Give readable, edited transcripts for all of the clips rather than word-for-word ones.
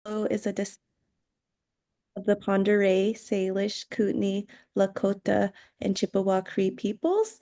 Is a descendant of the Pend d'Oreille, Salish, Kootenai, Lakota, and Chippewa Cree peoples.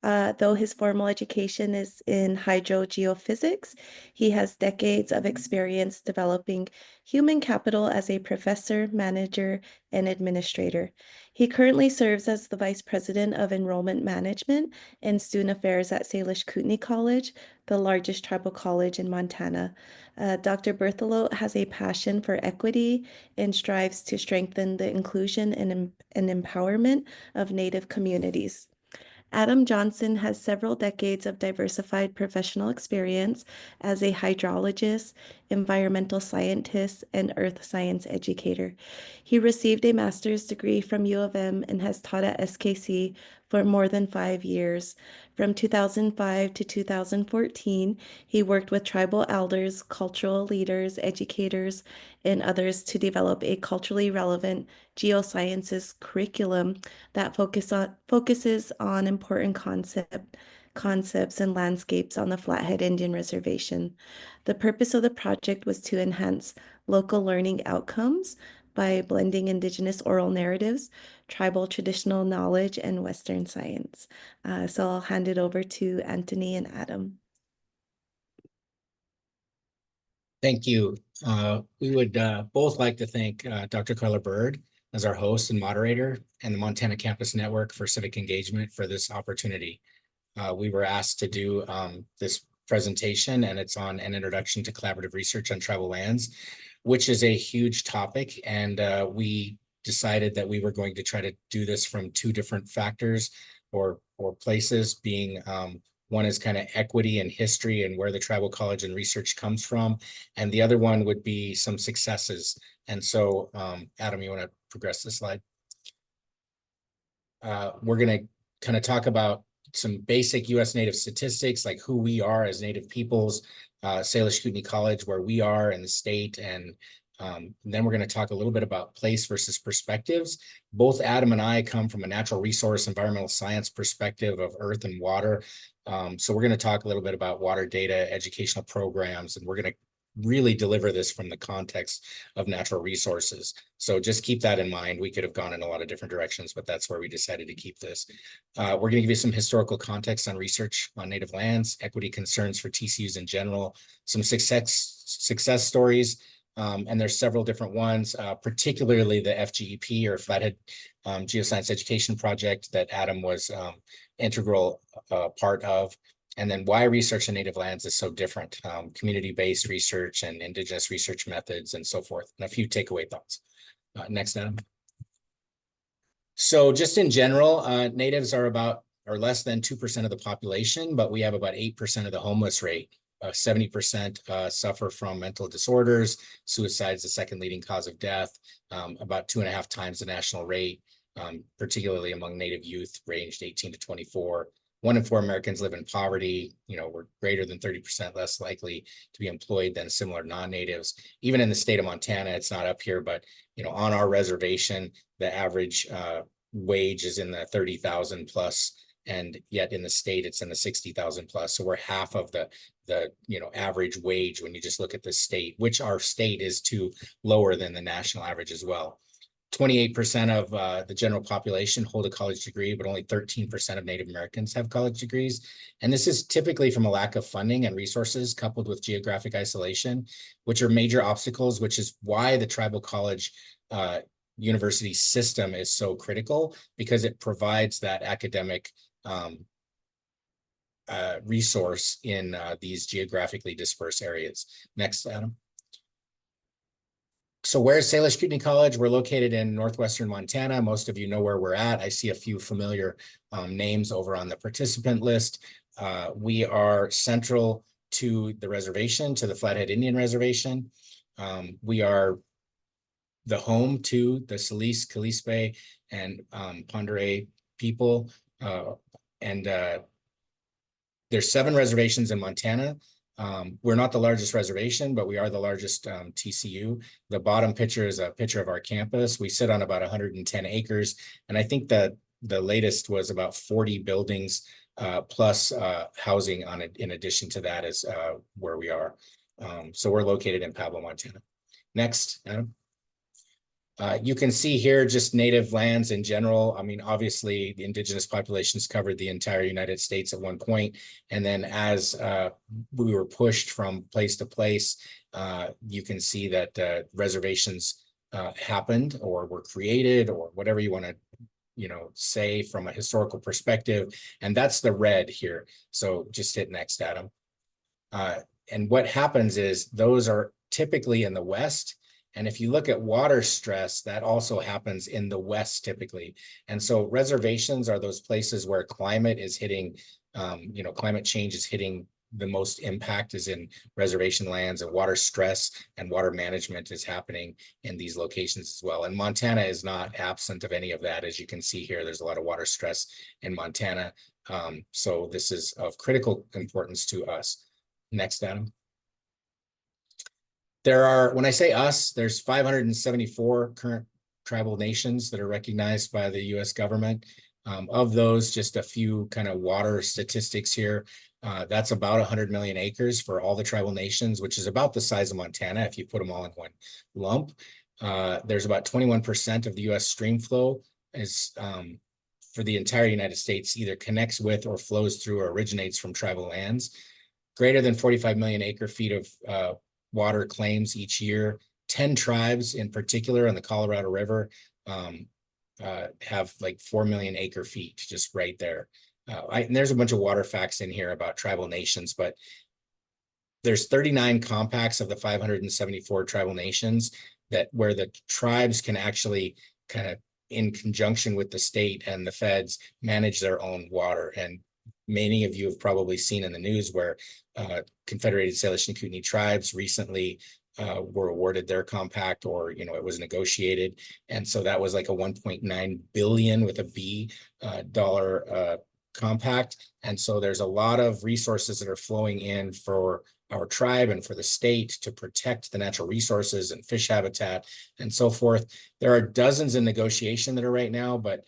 Though his formal education is in hydrogeophysics, he has decades of experience developing human capital as a professor, manager, and administrator. He currently serves as the Vice President of Enrollment Management and Student Affairs at Salish Kootenai College, the largest tribal college in Montana. Dr. Berthelote has a passion for equity and strives to strengthen the inclusion and empowerment of Native communities. Adam Johnson has several decades of diversified professional experience as a hydrologist, environmental scientist, and earth science educator. He received a master's degree from U of M and has taught at SKC for more than 5 years. From 2005 to 2014, he worked with tribal elders, cultural leaders, educators, and others to develop a culturally relevant geosciences curriculum that focuses on important concepts and landscapes on the Flathead Indian Reservation. The purpose of the project was to enhance local learning outcomes by blending Indigenous oral narratives, tribal traditional knowledge, and Western science. So I'll hand it over to Antony and Adam. Thank you. We would both like to thank Dr. Karla Bird as our host and moderator and the Montana Campus Network for Civic Engagement for this opportunity. We were asked to do this presentation, and it's on an introduction to collaborative research on tribal lands, which is a huge topic. And we decided that we were going to try to do this from two different factors or places, being one is kind of equity and history and where the tribal college and research comes from. And the other one would be some successes. And so, Adam, you want to progress this slide? We're going to kind of talk about some basic U.S. Native statistics, like who we are as Native peoples, Salish Kootenai College, where we are in the state, and then we're going to talk a little bit about place versus perspectives. Both Adam and I come from a natural resource environmental science perspective of earth and water. So we're going to talk a little bit about water data, educational programs, and we're going to really deliver this from the context of natural resources. So just keep that in mind. We could have gone in a lot of different directions, but that's where we decided to keep this. We're going to give you some historical context on research on Native lands, equity concerns for TCUs in general, some success stories, and there's several different ones, particularly the FGEP or Flathead Geoscience Education Project that Adam was integral part of. And then why research on Native lands is so different, community-based research and Indigenous research methods and so forth, and a few takeaway thoughts. Next, Adam. So just in general, Natives are about or less than 2% of the population, but we have about 8% of the homeless rate. 70% suffer from mental disorders. Suicide is the second leading cause of death, about 2.5 times the national rate, particularly among Native youth ranged 18 to 24. 1 in 4 Americans live in poverty. We're greater than 30% less likely to be employed than similar non-natives. Even in the state of Montana, it's not up here, but on our reservation, the average wage is in the 30,000 plus, and yet in the state, it's in the 60,000 plus. So we're half of the average wage when you just look at the state, which our state is lower than the national average as well. 28% of the general population hold a college degree, but only 13% of Native Americans have college degrees. And this is typically from a lack of funding and resources coupled with geographic isolation, which are major obstacles, which is why the tribal college university system is so critical, because it provides that academic resource in these geographically dispersed areas. Next, Adam. So where's Salish Kootenai College? We're located in northwestern Montana. Most of you know where we're at. I see a few familiar names over on the participant list. We are central to the reservation, to the Flathead Indian Reservation. We are the home to the Salish, Kootenai, and Pend d'Oreille people. There's 7 reservations in Montana. We're not the largest reservation, but we are the largest TCU. The bottom picture is a picture of our campus. We sit on about 110 acres, and I think that the latest was about 40 buildings plus housing on it. In addition to that is where we are. So we're located in Pablo, Montana. Next, Adam. You can see here just native lands in general. I mean, obviously, the indigenous populations covered the entire United States at one point. And then as we were pushed from place to place, you can see that reservations happened or were created or whatever you want to say from a historical perspective. And that's the red here. So just hit next, Adam. And what happens is those are typically in the West. And if you look at water stress, that also happens in the West typically. And so reservations are those places where climate is hitting, climate change is hitting the most impact is in reservation lands, and water stress and water management is happening in these locations as well. And Montana is not absent of any of that. As you can see here, there's a lot of water stress in Montana. So this is of critical importance to us. Next, Adam. There are, when I say us, there's 574 current tribal nations that are recognized by the US government. Of those, just a few kind of water statistics here. That's about 100 million acres for all the tribal nations, which is about the size of Montana if you put them all in one lump. There's about 21% of the US stream flow is for the entire United States either connects with or flows through or originates from tribal lands. Greater than 45 million acre feet of water claims each year. 10 tribes in particular on the Colorado River have like 4 million acre feet just right there. And there's a bunch of water facts in here about tribal nations, but there's 39 compacts of the 574 tribal nations that where the tribes can actually kind of in conjunction with the state and the feds manage their own water. And many of you have probably seen in the news where Confederated Salish and Kootenai tribes recently were awarded their compact, or it was negotiated, and so that was like a 1.9 billion with a B dollar compact. And so there's a lot of resources that are flowing in for our tribe and for the state to protect the natural resources and fish habitat and so forth. There are dozens in negotiation that are right now, but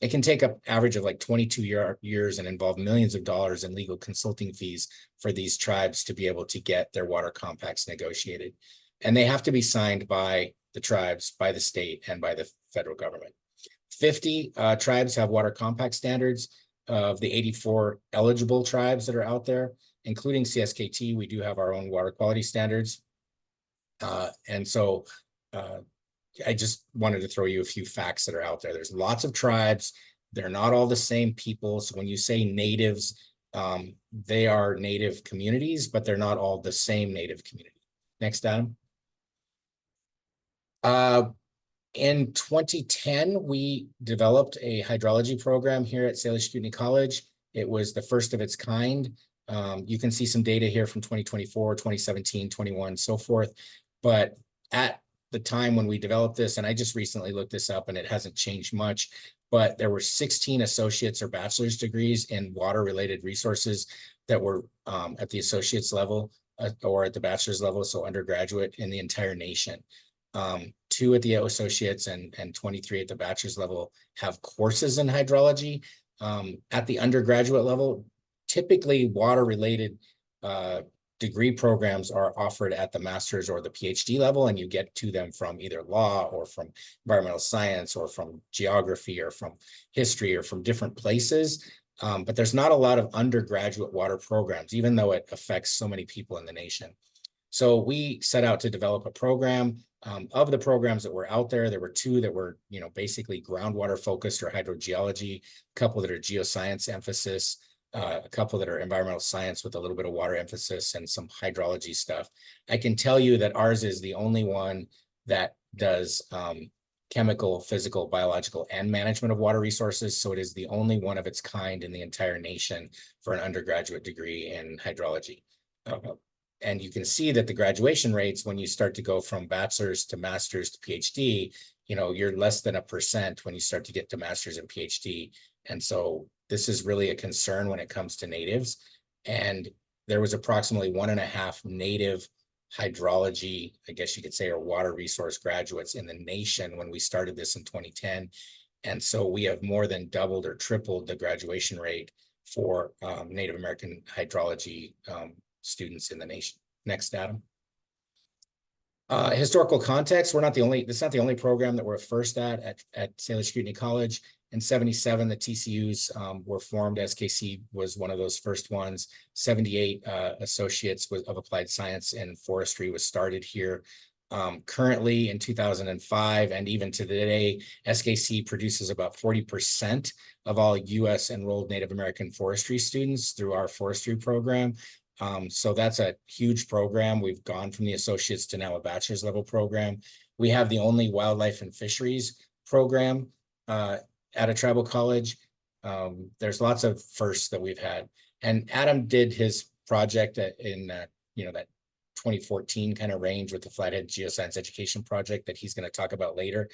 it can take an average of like 22 years and involve millions of dollars in legal consulting fees for these tribes to be able to get their water compacts negotiated. And they have to be signed by the tribes, by the state, and by the federal government. 50 tribes have water compact standards. Of the 84 eligible tribes that are out there, including CSKT, we do have our own water quality standards. And so I just wanted to throw you a few facts that are out there. There's lots of tribes. They're not all the same people. So when you say natives, they are native communities, but they're not all the same native community. Next, Adam. In 2010, we developed a hydrology program here at Salish Kootenai College. It was the first of its kind. You can see some data here from 2024, 2017, 21, so forth. But at the time when we developed this, and I just recently looked this up and it hasn't changed much, but there were 16 associate's or bachelor's degrees in water-related resources that were at the associate's level or at the bachelor's level, so undergraduate in the entire nation. 2 at the associates and 23 at the bachelor's level have courses in hydrology. At the undergraduate level, typically water-related degree programs are offered at the master's or the PhD level, and you get to them from either law or from environmental science or from geography or from history or from different places. But there's not a lot of undergraduate water programs, even though it affects so many people in the nation. So we set out to develop a program. Of the programs that were out there, there were 2 that were, basically groundwater focused or hydrogeology, a couple that are geoscience emphasis, a couple that are environmental science with a little bit of water emphasis and some hydrology stuff. I can tell you that ours is the only one that does chemical, physical, biological, and management of water resources. So it is the only one of its kind in the entire nation for an undergraduate degree in hydrology. And you can see that the graduation rates, when you start to go from bachelor's to master's to PhD, you're less than 1% when you start to get to master's and PhD. And so this is really a concern when it comes to natives. And there was approximately 1.5 native hydrology, I guess you could say, or water resource graduates in the nation when we started this in 2010. And so we have more than doubled or tripled the graduation rate for Native American hydrology students in the nation. Next, Adam. Historical context, this is not the only program that we're first at Salish Kootenai College. In 77, the TCUs were formed. SKC was one of those first ones. 78 associates of applied science and forestry was started here. Currently in 2005 and even to today, SKC produces about 40% of all US enrolled Native American forestry students through our forestry program. So that's a huge program. We've gone from the associates to now a bachelor's level program. We have the only wildlife and fisheries program at a tribal college. There's lots of firsts that we've had. And Adam did his project in that 2014 kind of range with the Flathead Geoscience Education Project that he's going to talk about later.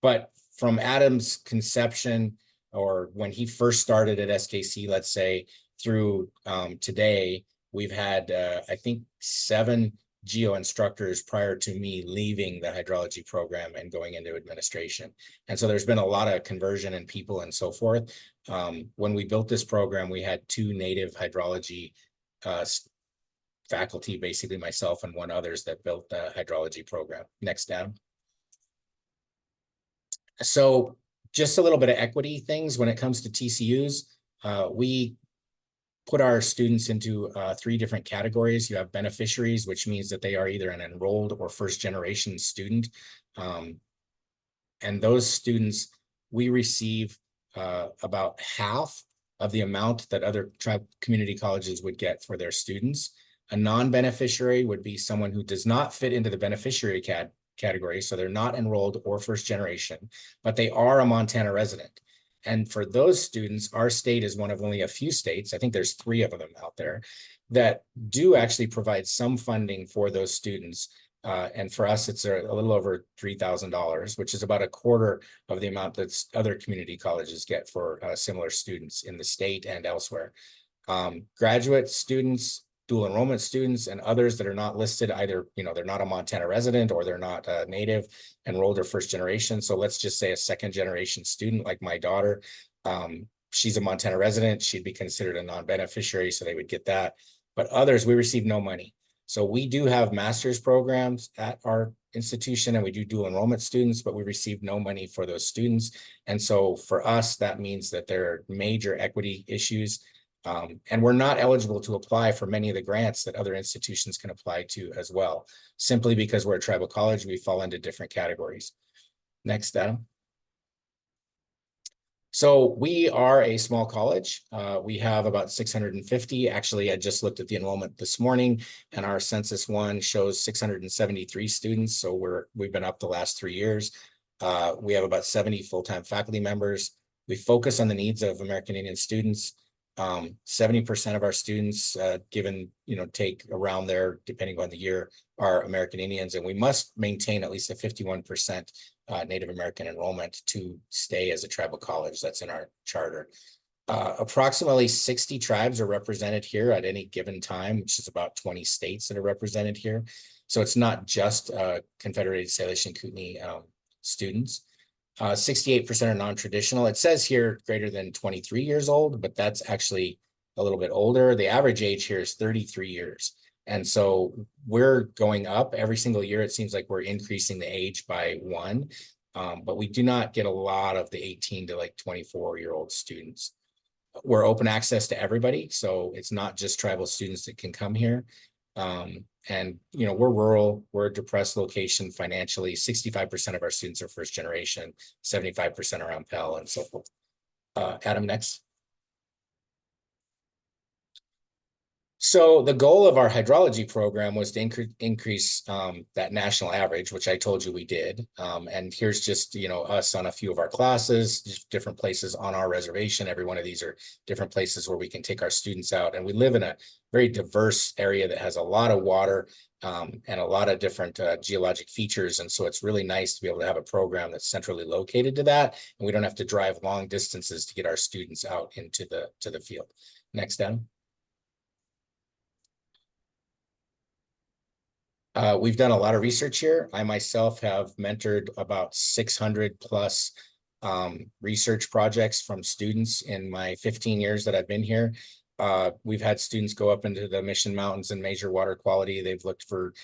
But from Adam's conception, or when he first started at SKC, let's say, through today, we've had, I think, 7 geo instructors prior to me leaving the hydrology program and going into administration. And so there's been a lot of conversion in people and so forth. When we built this program, we had 2 native hydrology faculty, basically myself and 1 others that built the hydrology program. Next down. So just a little bit of equity things when it comes to TCUs. We put our students into 3 different categories. You have beneficiaries, which means that they are either an enrolled or first generation student. And those students, we receive about half of the amount that other community colleges would get for their students. A non-beneficiary would be someone who does not fit into the beneficiary category. So they're not enrolled or first generation, but they are a Montana resident. And for those students, our state is one of only a few states, I think there's 3 of them out there, that do actually provide some funding for those students. And for us, it's a little over $3,000, which is about a quarter of the amount that other community colleges get for similar students in the state and elsewhere. Graduate students, dual enrollment students, and others that are not listed, either, they're not a Montana resident or they're not a native, enrolled, or first generation. So let's just say a second generation student like my daughter, she's a Montana resident, she'd be considered a non-beneficiary, so they would get that. But others, we receive no money. So we do have master's programs at our institution and we do dual enrollment students, but we receive no money for those students. And so for us, that means that there are major equity issues. And we're not eligible to apply for many of the grants that other institutions can apply to as well, simply because we're a tribal college, we fall into different categories. Next, Adam. So we are a small college. We have about 650. Actually, I just looked at the enrollment this morning and our census one shows 673 students. So we've been up the last 3 years. We have about 70 full-time faculty members. We focus on the needs of American Indian students. 70% of our students, take around there, depending on the year, are American Indians, and we must maintain at least a 51% Native American enrollment to stay as a tribal college. That's in our charter. Approximately 60 tribes are represented here at any given time, which is about 20 states that are represented here. So it's not just Confederated Salish and Kootenai students. 68% are non-traditional. It says here greater than 23 years old, but that's actually a little bit older. The average age here is 33 years. And so we're going up every single year. It seems like we're increasing the age by 1, but we do not get a lot of the 18 to 24-year-old students. We're open access to everybody. So it's not just tribal students that can come here. And, we're rural, we're a depressed location financially. 65% of our students are first generation, 75% are on Pell and so forth. Adam, next. So the goal of our hydrology program was to increase that national average, which I told you we did. And here's just, us on a few of our classes, different places on our reservation. Every one of these are different places where we can take our students out. And we live in a very diverse area that has a lot of water and a lot of different geologic features. And so it's really nice to be able to have a program that's centrally located to that. And we don't have to drive long distances to get our students out into the field. Next, Adam. We've done a lot of research here. I myself have mentored about 600 plus research projects from students in my 15 years that I've been here. We've had students go up into the Mission Mountains and measure water quality. They've looked for,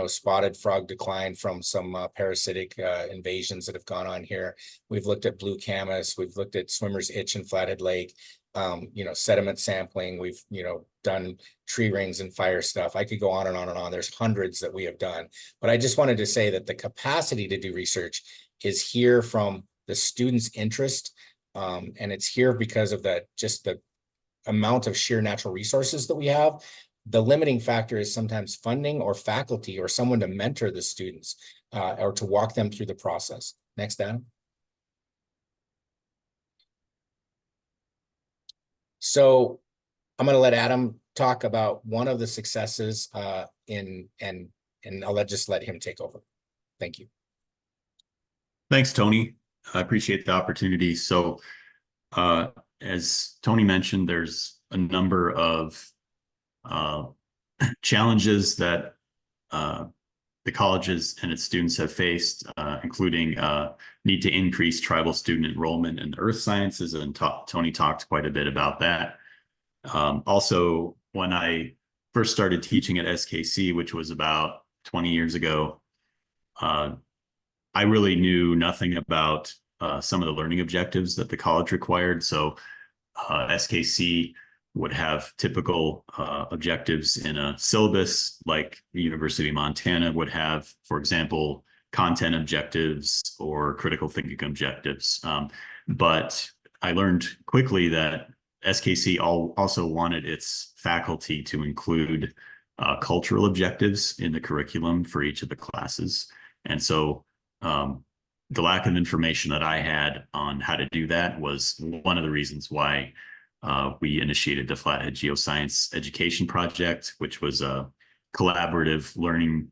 spotted frog decline from some parasitic invasions that have gone on here. We've looked at blue camas. We've looked at swimmer's itch in Flathead Lake. Sediment sampling. We've, done tree rings and fire stuff. I could go on and on and on. There's hundreds that we have done. But I just wanted to say that the capacity to do research is here from the students' interest. And it's here because of the amount of sheer natural resources that we have. The limiting factor is sometimes funding or faculty or someone to mentor the students or to walk them through the process. Next, Adam. So I'm going to let Adam talk about one of the successes and I'll just let him take over. Thank you. Thanks, Tony. I appreciate the opportunity. So as Tony mentioned, there's a number of challenges that the colleges and its students have faced, including need to increase tribal student enrollment in earth sciences, and Tony talked quite a bit about that. Also, when I first started teaching at SKC, which was about 20 years ago, I really knew nothing about some of the learning objectives that the college required. So SKC would have typical objectives in a syllabus, like the University of Montana would have, for example, content objectives or critical thinking objectives. But I learned quickly that SKC also wanted its faculty to include cultural objectives in the curriculum for each of the classes. And so the lack of information that I had on how to do that was one of the reasons why we initiated the Flathead Geoscience Education Project, which was a collaborative learning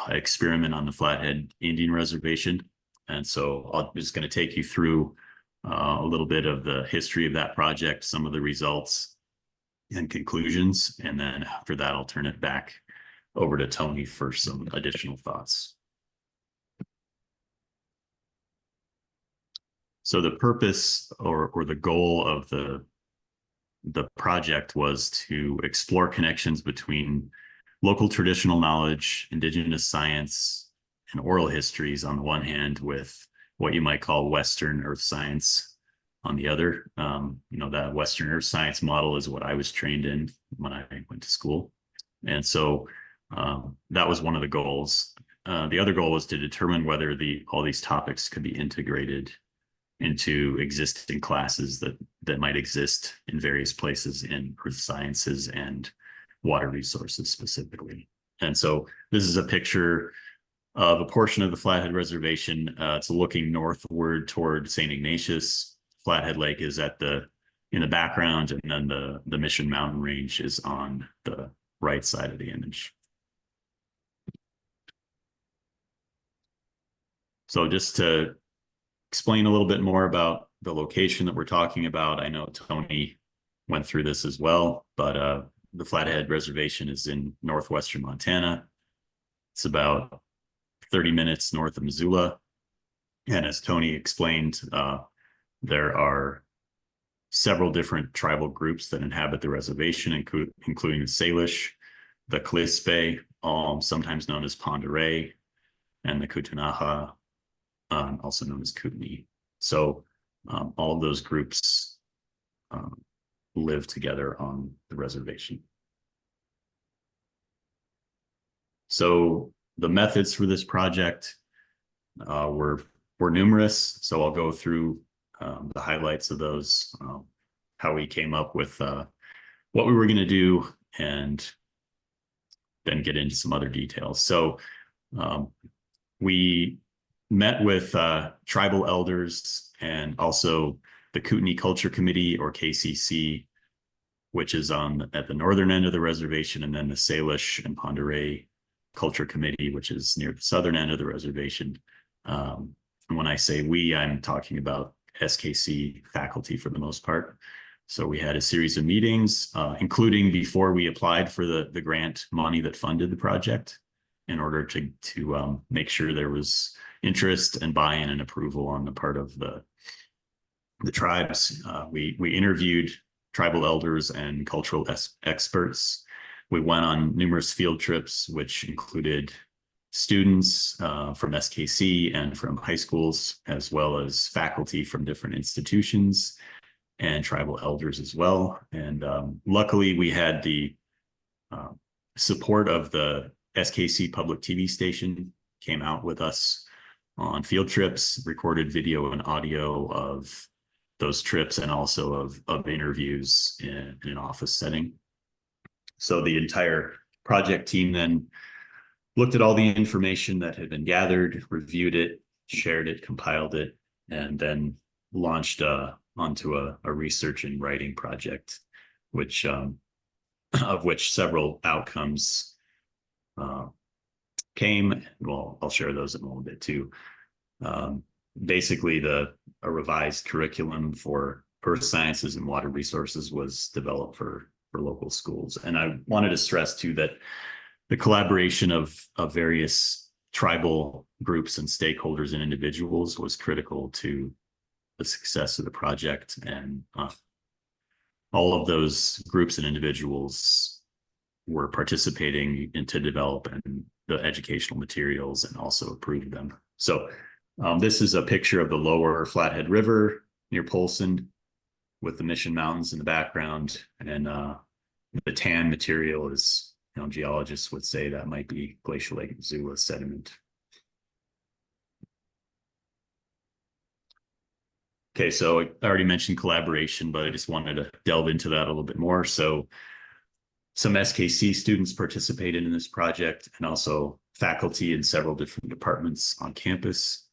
experiment on the Flathead Indian Reservation. And so I'm just going to take you through a little bit of the history of that project, some of the results and conclusions, and then after that, I'll turn it back over to Tony for some additional thoughts. So the purpose or the goal of the project was to explore connections between local traditional knowledge, indigenous science, and oral histories on the one hand, with what you might call Western earth science on the other. That Western earth science model is what I was trained in when I went to school. And so that was one of the goals. The other goal was to determine whether all these topics could be integrated into existing classes that might exist in various places in earth sciences and water resources specifically. And so this is a picture of a portion of the Flathead Reservation. It's looking northward toward St. Ignatius. Flathead Lake is in the background, and then the Mission Mountain Range is on the right side of the image. So just to explain a little bit more about the location that we're talking about. I know Tony went through this as well, but the Flathead Reservation is in northwestern Montana. It's about 30 minutes north of Missoula. And as Tony explained, there are several different tribal groups that inhabit the reservation, including the Salish, the Klispe, sometimes known as Pend Oreille, and the Kootenai, also known as Kootenai. So all of those groups live together on the reservation. So the methods for this project were numerous. So I'll go through the highlights of those, how we came up with what we were going to do, and then get into some other details. So we met with tribal elders and also the Kootenai Culture Committee, or KCC, which is at the northern end of the reservation, and then the Salish and Pend Oreille Culture Committee, which is near the southern end of the reservation. And when I say we, I'm talking about SKC faculty for the most part. So we had a series of meetings, including before we applied for the grant money that funded the project, in order to make sure there was interest and buy-in and approval on the part of the tribes. We interviewed tribal elders and cultural experts. We went on numerous field trips, which included students from SKC and from high schools, as well as faculty from different institutions and tribal elders as well. And luckily, we had the support of the SKC public TV station, came out with us on field trips, recorded video and audio of those trips, and also of interviews in an office setting. So the entire project team then looked at all the information that had been gathered, reviewed it, shared it, compiled it, and then launched onto a research and writing project, which of which several outcomes came. Well, I'll share those in a little bit too. Basically, a revised curriculum for earth sciences and water resources was developed for local schools. And I wanted to stress too that the collaboration of various tribal groups and stakeholders and individuals was critical to the success of the project. And all of those groups and individuals were participating to develop the educational materials and also approve them. So this is a picture of the lower Flathead River near Polson with the Mission Mountains in the background. And the tan material is, geologists would say that might be glacial lake Missoula sediment. Okay, so I already mentioned collaboration, but I just wanted to delve into that a little bit more. So some SKC students participated in this project, and also faculty in several different departments on campus.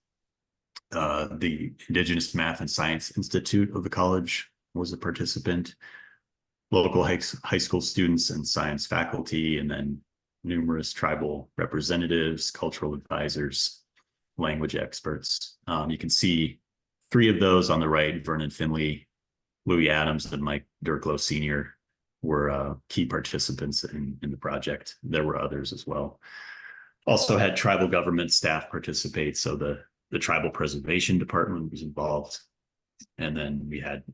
The Indigenous Math and Science Institute of the college was a participant, local high school students and science faculty, and then numerous tribal representatives, cultural advisors, language experts. You can see 3 of those on the right: Vernon Finley, Louis Adams, and Mike Dirklow Sr. were key participants in the project. There were others as well. Also had tribal government staff participate, so the Tribal Preservation Department was involved. And then we had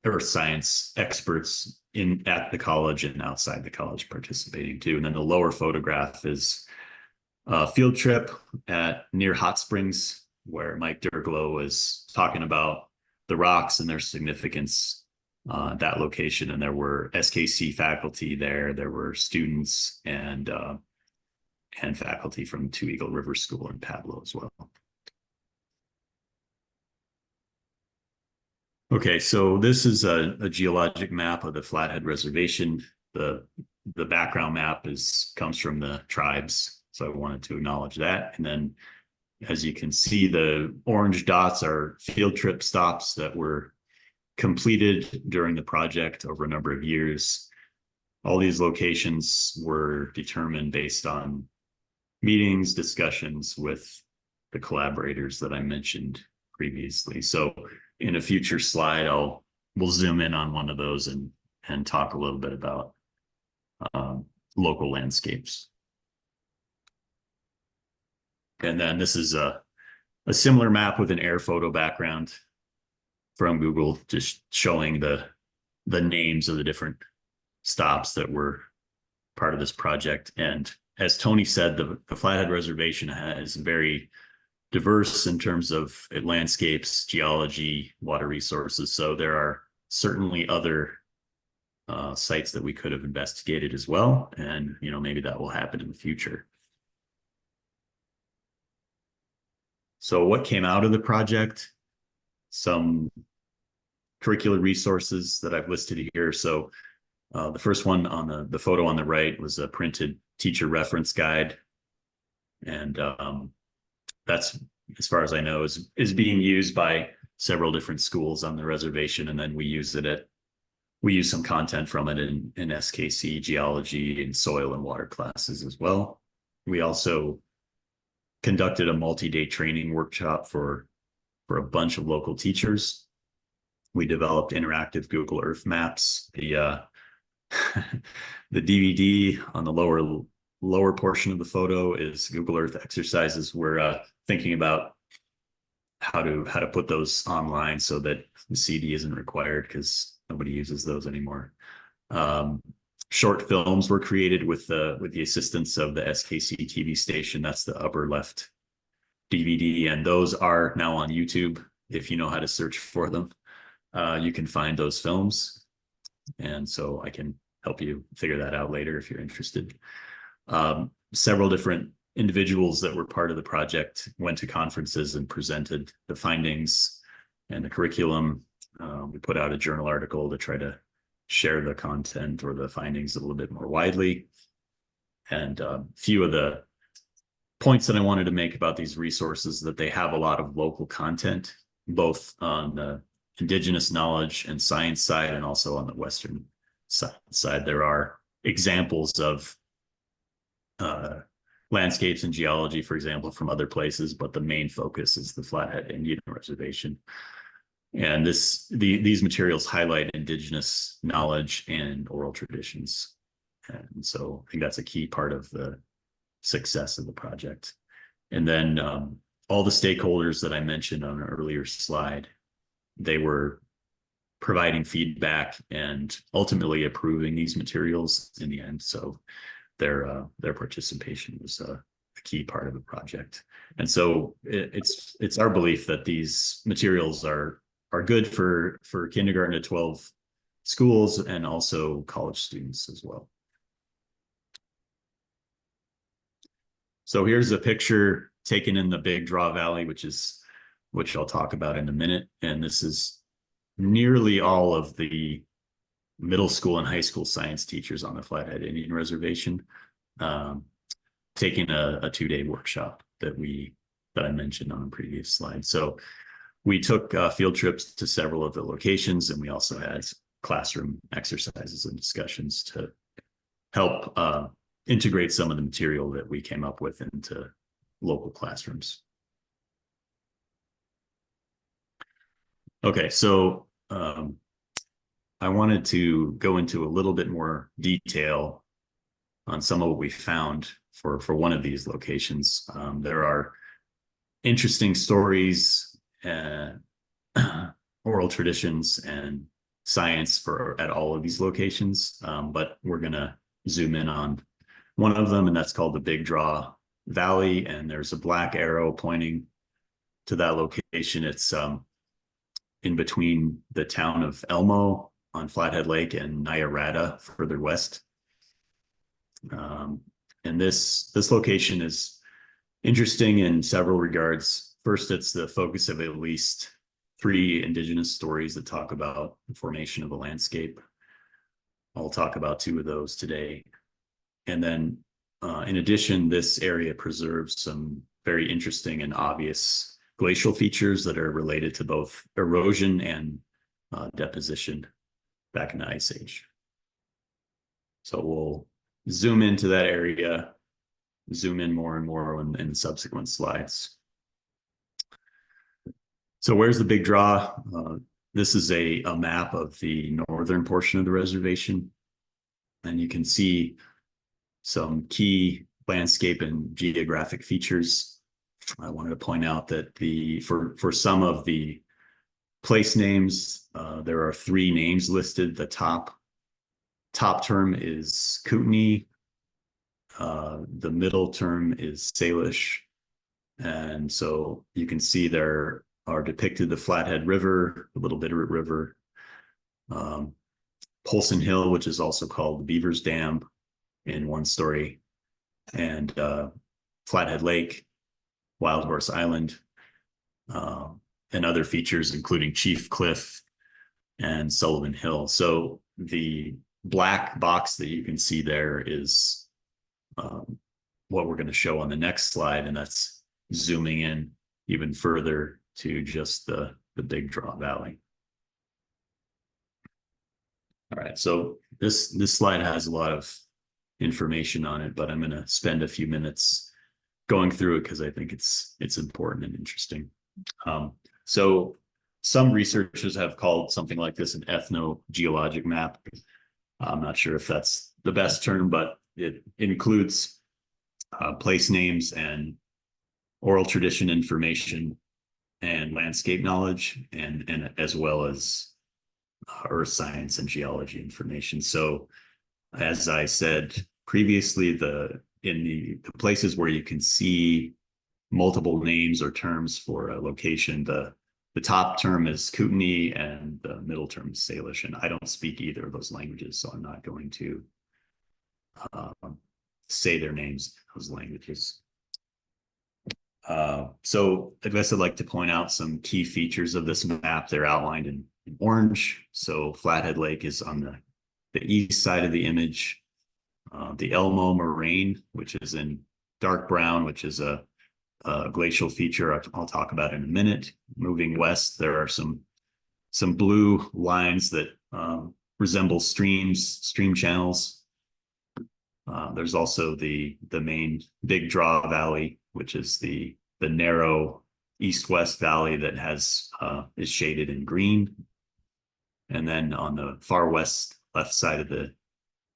earth science experts at the college and outside the college participating too. And then the lower photograph is a field trip near Hot Springs, where Mike Dirklow was talking about the rocks and their significance at that location. And there were SKC faculty there. There were students and faculty from Two Eagle River School in Pablo as well. Okay, so this is a geologic map of the Flathead Reservation. The background map comes from the tribes, so I wanted to acknowledge that. And then, as you can see, the orange dots are field trip stops that were completed during the project over a number of years. All these locations were determined based on meetings, discussions with the collaborators that I mentioned previously. So in a future slide, we'll zoom in on one of those and talk a little bit about local landscapes. And then this is a similar map with an air photo background from Google, just showing the names of the different stops that were part of this project. And as Tony said, the Flathead Reservation is very diverse in terms of landscapes, geology, water resources. So there are certainly other sites that we could have investigated as well. And, maybe that will happen in the future. So what came out of the project? Some curricular resources that I've listed here. So the first one on the photo on the right was a printed teacher reference guide. And that's, as far as I know, is being used by several different schools on the reservation. And then we use some content from it in SKC geology and soil and water classes as well. We also conducted a multi-day training workshop for a bunch of local teachers. We developed interactive Google Earth maps. The DVD on the lower portion of the photo is Google Earth exercises. We're thinking about how to put those online so that the CD isn't required, because Nobody uses those anymore. Short films were created with the assistance of the SKC TV station. That's the upper left DVD, and those are now on YouTube. If you know how to search for them, you can find those films, and so I can help you figure that out later if you're interested. Several different individuals that were part of the project went to conferences and presented the findings and the curriculum. We put out a journal article to try to share the content or the findings a little bit more widely. And a few of the points that I wanted to make about these resources, that they have a lot of local content, both on the Indigenous knowledge and science side, and also on the Western side. There are examples of landscapes and geology, for example, from other places, but the main focus is the Flathead Indian Reservation. And these materials highlight Indigenous knowledge and oral traditions. And so I think that's a key part of the success of the project. And then all the stakeholders that I mentioned on an earlier slide, they were providing feedback and ultimately approving these materials in the end. So their participation was a key part of the project. And so it's our belief that these materials are good for kindergarten to 12 schools and also college students as well. So here's a picture taken in the Big Draw Valley, which I'll talk about in a minute. And this is nearly all of the middle school and high school science teachers on the Flathead Indian Reservation, taking a 2-day workshop that I mentioned on a previous slide. So we took field trips to several of the locations, and we also had classroom exercises and discussions to help integrate some of the material that we came up with into local classrooms. Okay, so I wanted to go into a little bit more detail on some of what we found for one of these locations. There are interesting stories, oral traditions, and science at all of these locations, but we're going to zoom in on one of them, and that's called the Big Draw Valley. And there's a black arrow pointing to that location. It's in between the town of Elmo on Flathead Lake and Nyarada further west. And this location is interesting in several regards. First, it's the focus of at least 3 Indigenous stories that talk about the formation of a landscape. I'll talk about 2 of those today. And then in addition, this area preserves some very interesting and obvious glacial features that are related to both erosion and deposition back in the Ice Age. So we'll zoom into that area, zoom in more and more in subsequent slides. So where's the Big Draw? This is a map of the northern portion of the reservation, and you can see some key landscape and geographic features. I wanted to point out that for some of the place names, there are 3 names listed. The top term is Kootenai, the middle term is Salish, and so you can see there are depicted the Flathead River, the Little Bitterroot River, Polson Hill, which is also called the Beaver's Dam in one story, and Flathead Lake, Wild Horse Island, and other features including Chief Cliff and Sullivan Hill. So the black box that you can see there is what we're going to show on the next slide, and that's zooming in even further to just the Big Draw Valley. All right, so this slide has a lot of information on it, but I'm going to spend a few minutes going through it because I think it's important and interesting. So some researchers have called something like this an ethnogeologic map. I'm not sure if that's the best term, but it includes place names and oral tradition information and landscape knowledge, and as well as earth science and geology information. So as I said previously, in the places where you can see multiple names or terms for a location, the top term is Kootenai and the middle term is Salish, and I don't speak either of those languages, so I'm not going to say their names in those languages. So I guess I'd like to point out some key features of this map. They're outlined in orange. So Flathead Lake is on the east side of the image. The Elmo Moraine, which is in dark brown, which is a glacial feature I'll talk about in a minute. Moving west, there are some blue lines that resemble stream channels. There's also the main Big Draw Valley, which is the narrow east-west valley that is shaded in green. And then on the far west left side of the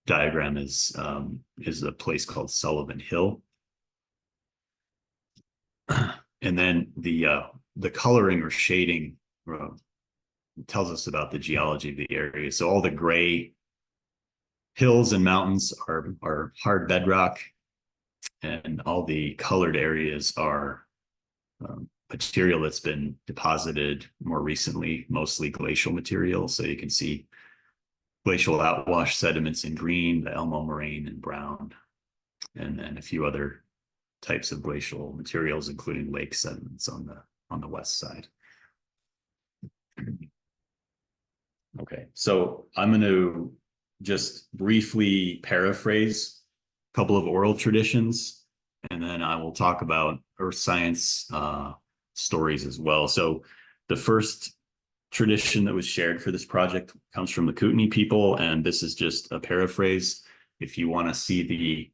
diagram is a place called Sullivan Hill. And then the coloring or shading tells us about the geology of the area. So all the gray hills and mountains are hard bedrock, and all the colored areas are material that's been deposited more recently, mostly glacial material. So you can see glacial outwash sediments in green, the Elmo Moraine in brown, and then a few other types of glacial materials, including lake sediments on the west side. Okay, so I'm going to just briefly paraphrase a couple of oral traditions, and then I will talk about earth science stories as well. So the first tradition that was shared for this project comes from the Kootenai people, and this is just a paraphrase. If you want to see the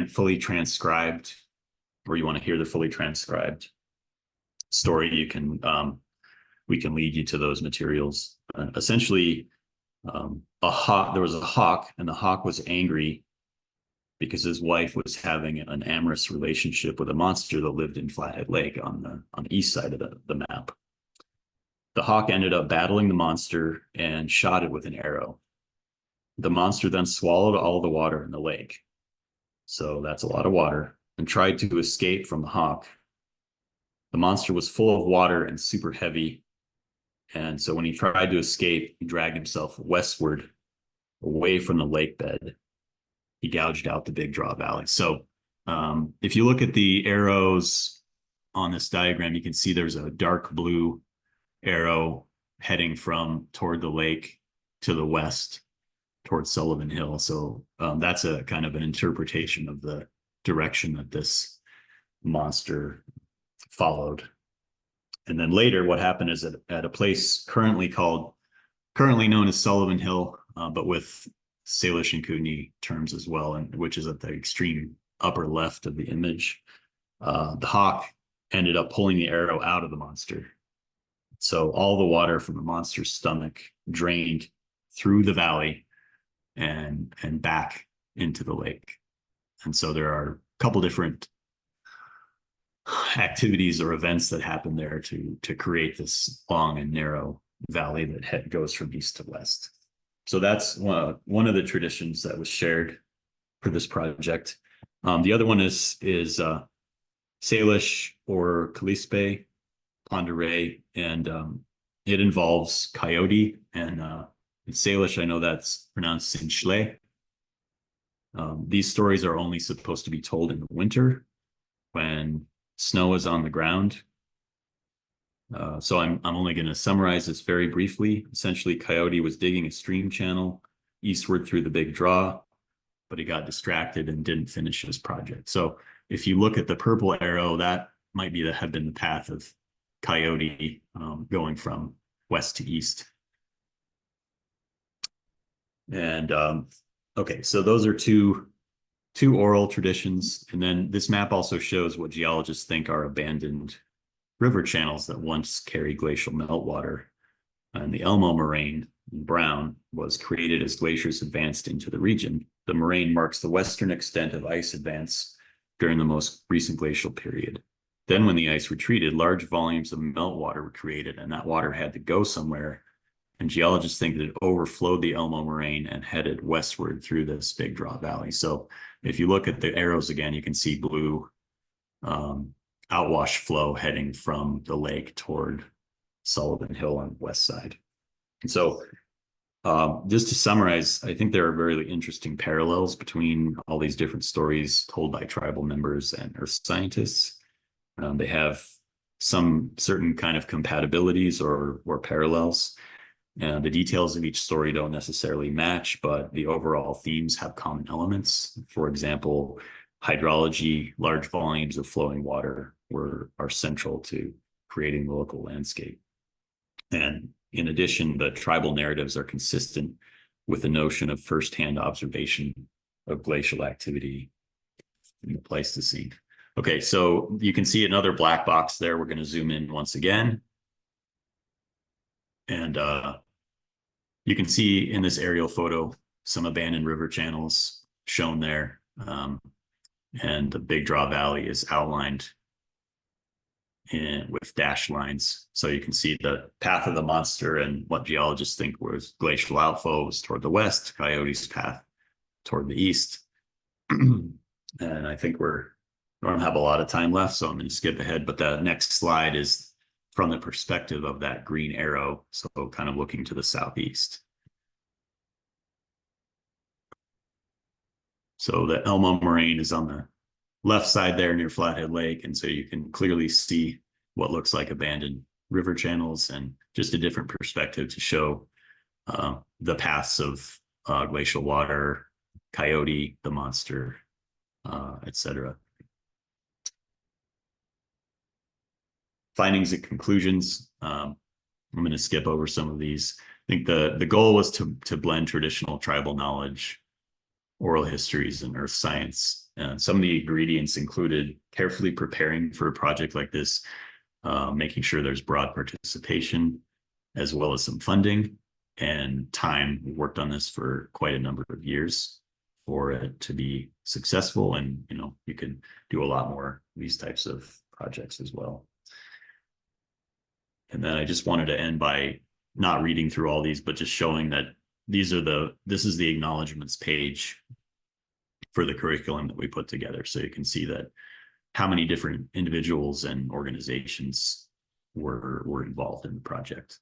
fully transcribed, or you want to hear the fully transcribed story, you can we can lead you to those materials. Essentially, there was a hawk, and the hawk was angry because his wife was having an amorous relationship with a monster that lived in Flathead Lake on the east side of the map. The hawk ended up battling the monster and shot it with an arrow. The monster then swallowed all the water in the lake. So that's a lot of water, and tried to escape from the hawk. The monster was full of water and super heavy. And so when he tried to escape, he dragged himself westward away from the lake bed. He gouged out the Big Draw Valley. So if you look at the arrows on this diagram, you can see there's a dark blue arrow heading toward the lake to the west, towards Sullivan Hill. So that's a kind of an interpretation of the direction that this monster followed. And then later, what happened is at a place currently known as Sullivan Hill, but with Salish and Kootenai terms as well, and which is at the extreme upper left of the image, the hawk ended up pulling the arrow out of the monster. So all the water from the monster's stomach drained through the valley and back into the lake. And so there are a couple different activities or events that happen there to create this long and narrow valley that goes from east to west. So that's one of the traditions that was shared for this project. The other one is Salish or Kalispe Ponderay, and it involves coyote, and in Salish I know that's pronounced Sinchle. These stories are only supposed to be told in the winter when snow is on the ground. So I'm only going to summarize this very briefly. Essentially, Coyote was digging a stream channel eastward through the Big Draw, but he got distracted and didn't finish his project. So if you look at the purple arrow, that might have been the path of Coyote going from west to east. And okay, so those are two oral traditions. And then this map also shows what geologists think are abandoned river channels that once carried glacial meltwater. And the Elmo Moraine in brown was created as glaciers advanced into the region. The moraine marks the western extent of ice advance during the most recent glacial period. Then when the ice retreated, large volumes of meltwater were created, and that water had to go somewhere and geologists think that it overflowed the Elmo Moraine and headed westward through this Big Draw Valley. So if you look at the arrows again, you can see blue outwash flow heading from the lake toward Sullivan Hill on the west side. And so just to summarize, I think there are very interesting parallels between all these different stories told by tribal members and earth scientists. They have some certain kind of compatibilities or parallels. The details of each story don't necessarily match, but the overall themes have common elements. For example, hydrology, large volumes of flowing water are central to creating the local landscape. And in addition, the tribal narratives are consistent with the notion of firsthand observation of glacial activity in the Pleistocene. Okay, so you can see another black box there. We're going to zoom in once again. And you can see in this aerial photo some abandoned river channels shown there. And the Big Draw Valley is outlined with dashed lines. So you can see the path of the monster, and what geologists think was glacial outflow was toward the west, Coyote's path toward the east. And I think we don't have a lot of time left, so I'm going to skip ahead. But the next slide is from the perspective of that green arrow, so kind of looking to the southeast. So the Elmo Moraine is on the left side there near Flathead Lake, and so you can clearly see what looks like abandoned river channels and just a different perspective to show the paths of glacial water, Coyote, the monster, etc. Findings and conclusions. I'm going to skip over some of these. I think the goal was to blend traditional tribal knowledge, oral histories, and earth science. Some of the ingredients included carefully preparing for a project like this, making sure there's broad participation, as well as some funding and time. We worked on this for quite a number of years for it to be successful, and you can do a lot more of these types of projects as well. And then I just wanted to end by not reading through all these, but just showing that this is the acknowledgements page for the curriculum that we put together. So you can see that how many different individuals and organizations were involved in the project.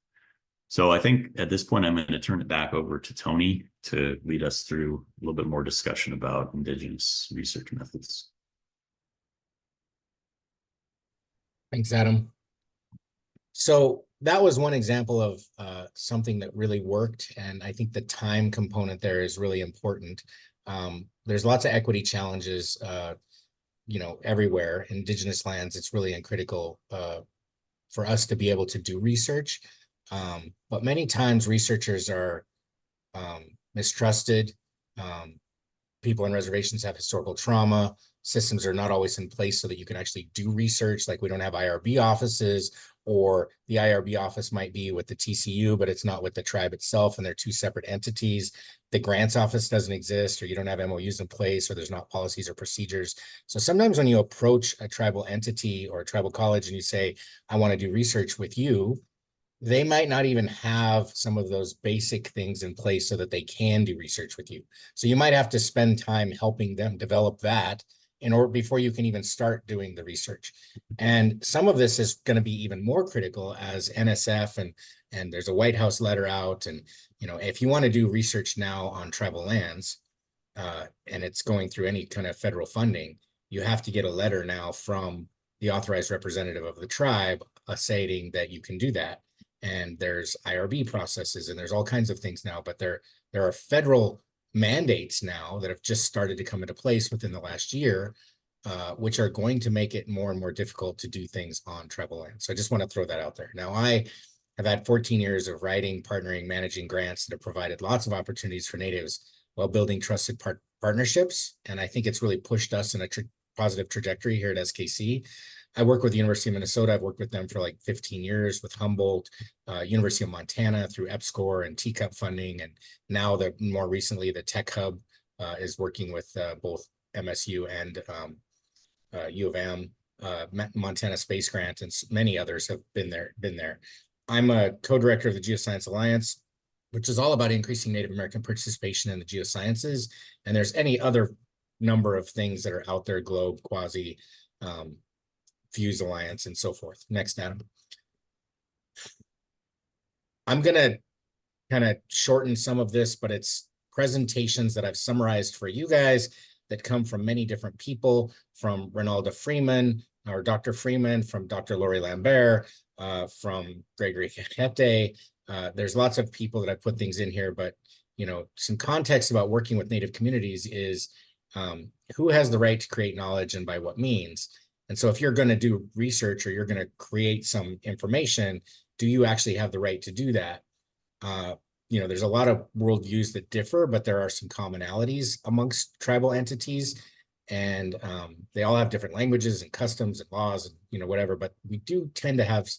So I think at this point, I'm going to turn it back over to Tony to lead us through a little bit more discussion about Indigenous research methods. Thanks, Adam. So that was one example of something that really worked. And I think the time component there is really important. There's lots of equity challenges, everywhere. Indigenous lands, it's really critical for us to be able to do research. But many times researchers are mistrusted. People on reservations have historical trauma. Systems are not always in place so that you can actually do research. Like we don't have IRB offices, or the IRB office might be with the TCU, but it's not with the tribe itself, and they're two separate entities. The grants office doesn't exist, or you don't have MOUs in place, or there's not policies or procedures. So sometimes when you approach a tribal entity or a tribal college and you say, I want to do research with you, they might not even have some of those basic things in place so that they can do research with you. So you might have to spend time helping them develop that in order before you can even start doing the research. And some of this is going to be even more critical as NSF and there's a White House letter out. And, if you want to do research now on tribal lands, and it's going through any kind of federal funding, you have to get a letter now from the authorized representative of the tribe stating that you can do that. And there's IRB processes and there's all kinds of things now, but there are federal mandates now that have just started to come into place within the last year, which are going to make it more and more difficult to do things on tribal land. So I just want to throw that out there. Now, I have had 14 years of writing, partnering, managing grants that have provided lots of opportunities for Natives while building trusted partnerships. And I think it's really pushed us in a positive trajectory here at SKC. I work with the University of Minnesota. I've worked with them for like 15 years, with Humboldt, University of Montana through EPSCoR and TCUP funding. And now more recently, the Tech Hub is working with both MSU and U of M, Montana Space Grant, and many others have been there. I'm a co-director of the Geoscience Alliance. which is all about increasing Native American participation in the geosciences. And there's any other number of things that are out there, Globe, Quasi, Fuse Alliance, and so forth. Next, Adam. I'm going to kind of shorten some of this, but it's presentations that I've summarized for you guys that come from many different people, from Ronalda Freeman, or Dr. Freeman, from Dr. Lori Lambert, from Gregory Cajete. There's lots of people that I put things in here, but some context about working with Native communities is who has the right to create knowledge and by what means. And so if you're going to do research or you're going to create some information, do you actually have the right to do that? There's a lot of worldviews that differ, but there are some commonalities amongst tribal entities, and they all have different languages and customs and laws and whatever, but we do tend to have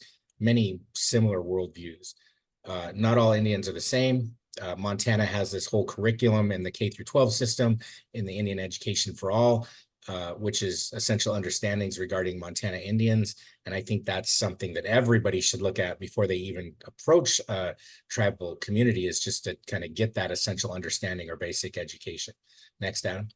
many similar worldviews. Not all Indians are the same. Montana has this whole curriculum in the K through 12 system in the Indian Education for All, which is essential understandings regarding Montana Indians. And I think that's something that everybody should look at before they even approach a tribal community, is just to kind of get that essential understanding or basic education. Next, Adam.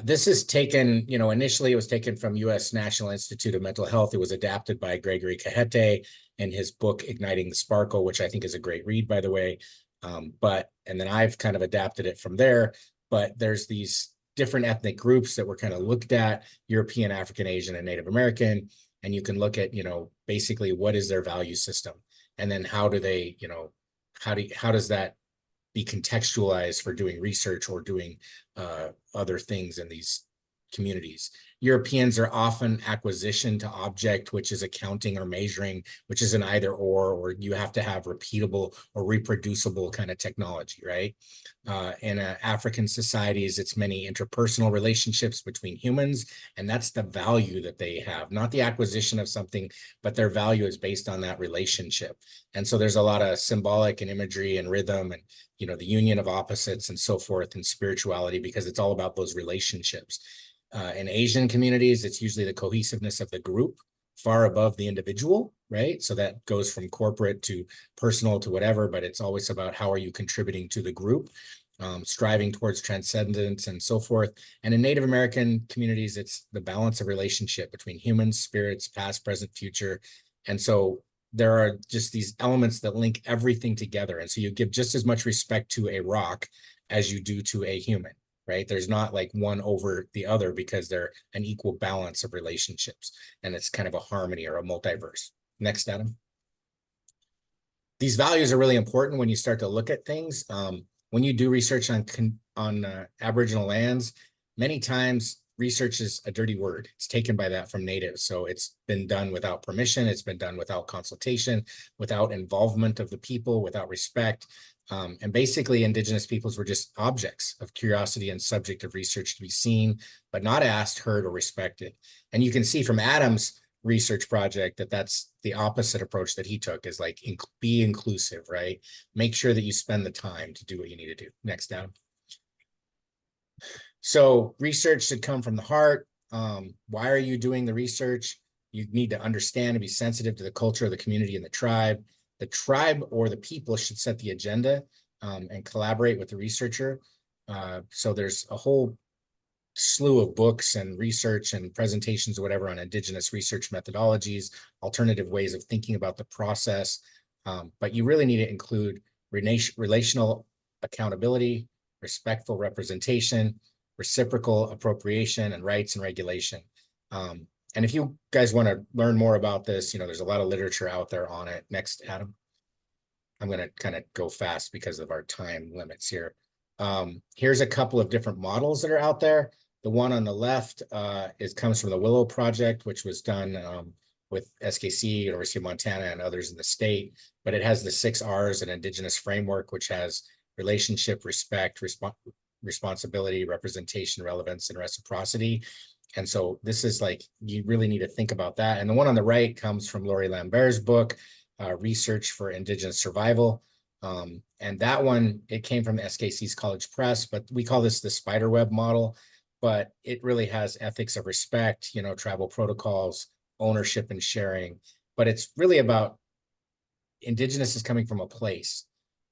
This is taken, initially it was taken from U.S. National Institute of Mental Health. It was adapted by Gregory Cajete in his book, Igniting the Sparkle, which I think is a great read, by the way. And then I've kind of adapted it from there. But there's these different ethnic groups that were kind of looked at: European, African, Asian, and Native American. And you can look at, basically what is their value system? And then how do they, how does that be contextualized for doing research or doing other things in these communities? Europeans are often acquisition to object, which is accounting or measuring, which is an either or you have to have repeatable or reproducible kind of technology, right? In African societies, it's many interpersonal relationships between humans, and that's the value that they have, not the acquisition of something, but their value is based on that relationship. And so there's a lot of symbolic and imagery and rhythm and, the union of opposites and so forth, and spirituality, because it's all about those relationships. In Asian communities, it's usually the cohesiveness of the group far above the individual, right? So that goes from corporate to personal to whatever, but it's always about how are you contributing to the group, striving towards transcendence and so forth. And in Native American communities, it's the balance of relationship between humans, spirits, past, present, future. And so there are just these elements that link everything together. And so you give just as much respect to a rock as you do to a human, right? There's not like one over the other, because they're an equal balance of relationships, and it's kind of a harmony or a multiverse. Next, Adam. These values are really important when you start to look at things. When you do research on Aboriginal lands, many times research is a dirty word. It's taken by that from natives. So it's been done without permission. It's been done without consultation, without involvement of the people, without respect. And basically, Indigenous peoples were just objects of curiosity and subject of research to be seen, but not asked, heard, or respected. And you can see from Adam's research project that that's the opposite approach that he took, is like, be inclusive, right? Make sure that you spend the time to do what you need to do. Next, Adam. So research should come from the heart. Why are you doing the research? You need to understand and be sensitive to the culture of the community and the tribe. The tribe or the people should set the agenda and collaborate with the researcher. So there's a whole slew of books and research and presentations or whatever on Indigenous research methodologies, alternative ways of thinking about the process. But you really need to include relational accountability, respectful representation, reciprocal appropriation, and rights and regulation. And if you guys want to learn more about this, there's a lot of literature out there on it. Next, Adam. I'm going to kind of go fast because of our time limits here. Here's a couple of different models that are out there. The one on the left comes from the Willow Project, which was done with SKC, University of Montana, and others in the state. But it has the 6 R's, an Indigenous framework, which has relationship, respect, responsibility, representation, relevance, and reciprocity. And so this is like, you really need to think about that. And the one on the right comes from Lori Lambert's book, Research for Indigenous Survival. And that one, it came from SKC's College Press, but we call this the spiderweb model. But it really has ethics of respect, tribal protocols, ownership and sharing. But it's really about Indigenous is coming from a place.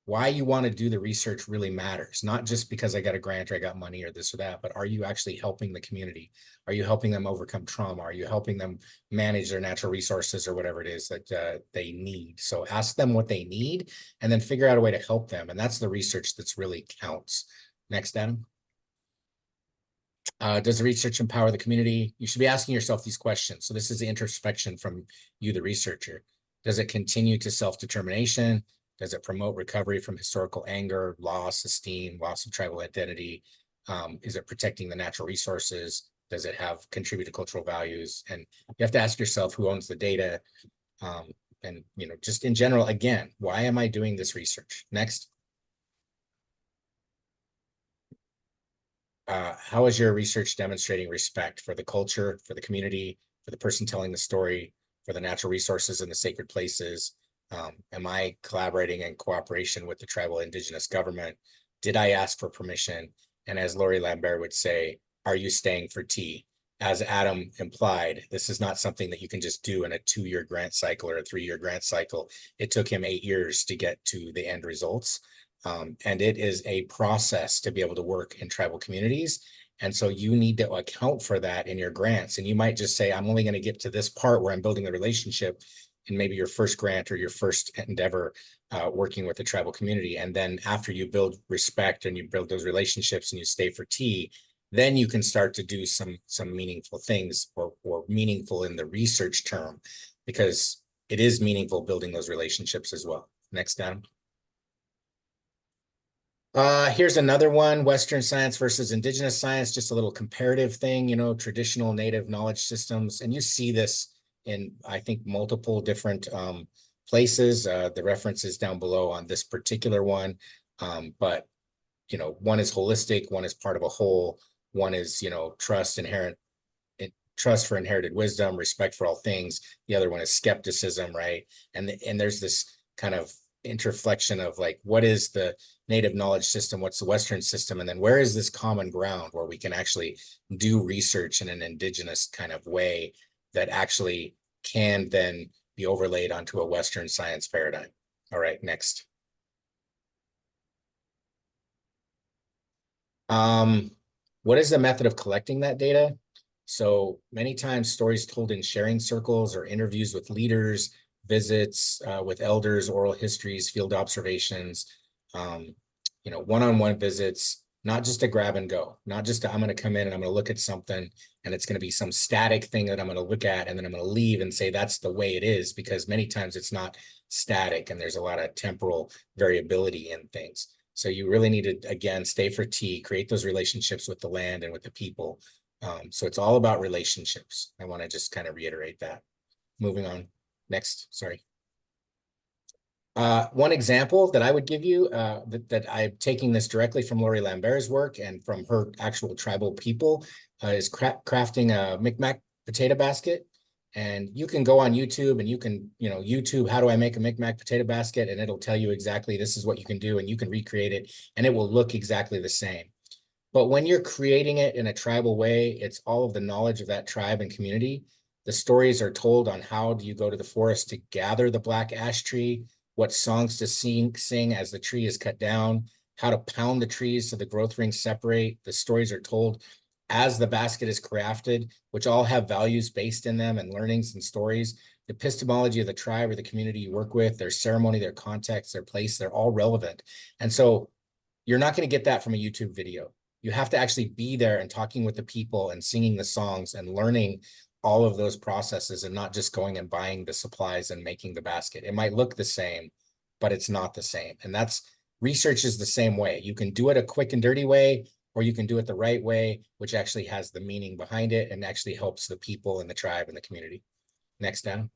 Why you want to do the research really matters, not just because I got a grant or I got money or this or that, but are you actually helping the community? Are you helping them overcome trauma? Are you helping them manage their natural resources or whatever it is that they need? So ask them what they need and then figure out a way to help them. And that's the research that's really counts. Next, Adam. Does the research empower the community? You should be asking yourself these questions. So this is the introspection from you, the researcher. Does it continue to self-determination? Does it promote recovery from historical anger, loss, esteem, loss of tribal identity? Is it protecting the natural resources? Does it have contribute to cultural values? And you have to ask yourself who owns the data. And just in general, again, why am I doing this research? Next. How is your research demonstrating respect for the culture, for the community, for the person telling the story, for the natural resources and the sacred places? Am I collaborating in cooperation with the tribal indigenous government? Did I ask for permission? And as Laurie Lambert would say, are you staying for tea? As Adam implied, this is not something that you can just do in a 2-year grant cycle or a 3-year grant cycle. It took him 8 years to get to the end results. And it is a process to be able to work in tribal communities. And so you need to account for that in your grants. And you might just say, I'm only going to get to this part where I'm building the relationship in maybe your first grant or your first endeavor working with the tribal community. And then after you build respect and you build those relationships and you stay for tea, then you can start to do some meaningful things or meaningful in the research term, because it is meaningful building those relationships as well. Next, Adam. Here's another one, Western science versus Indigenous science, just a little comparative thing, traditional native knowledge systems. And you see this in, I think, multiple different places. The reference is down below on this particular one. But, one is holistic, one is part of a whole, one is, trust for inherited wisdom, respect for all things. The other one is skepticism, right? And there's this kind of interflexion of like, what is the native knowledge system? What's the Western system? And then where is this common ground where we can actually do research in an indigenous kind of way that actually can then be overlaid onto a Western science paradigm? All right, next. What is the method of collecting that data? So many times stories told in sharing circles or interviews with leaders, visits with elders, oral histories, field observations, one-on-one visits, not just a grab and go, not just I'm going to come in and I'm going to look at something and it's going to be some static thing that I'm going to look at and then I'm going to leave and say that's the way it is, because many times it's not static and there's a lot of temporal variability in things. So you really need to, again, stay for tea, create those relationships with the land and with the people. So it's all about relationships. I want to just kind of reiterate that. Moving on. Next, sorry. One example that I would give you that I'm taking this directly from Laurie Lambert's work and from her actual tribal people is crafting a Micmac potato basket. And you can go on YouTube and you can, YouTube, how do I make a Micmac potato basket? And it'll tell you exactly this is what you can do and you can recreate it and it will look exactly the same. But when you're creating it in a tribal way, it's all of the knowledge of that tribe and community. The stories are told on how do you go to the forest to gather the black ash tree, what songs to sing as the tree is cut down, how to pound the trees so the growth rings separate. The stories are told as the basket is crafted, which all have values based in them and learnings and stories. The epistemology of the tribe or the community you work with, their ceremony, their context, their place, they're all relevant. And so you're not going to get that from a YouTube video. You have to actually be there and talking with the people and singing the songs and learning all of those processes and not just going and buying the supplies and making the basket. It might look the same, but it's not the same. And that's research is the same way. You can do it a quick and dirty way, or you can do it the right way, which actually has the meaning behind it and actually helps the people and the tribe and the community. Next down.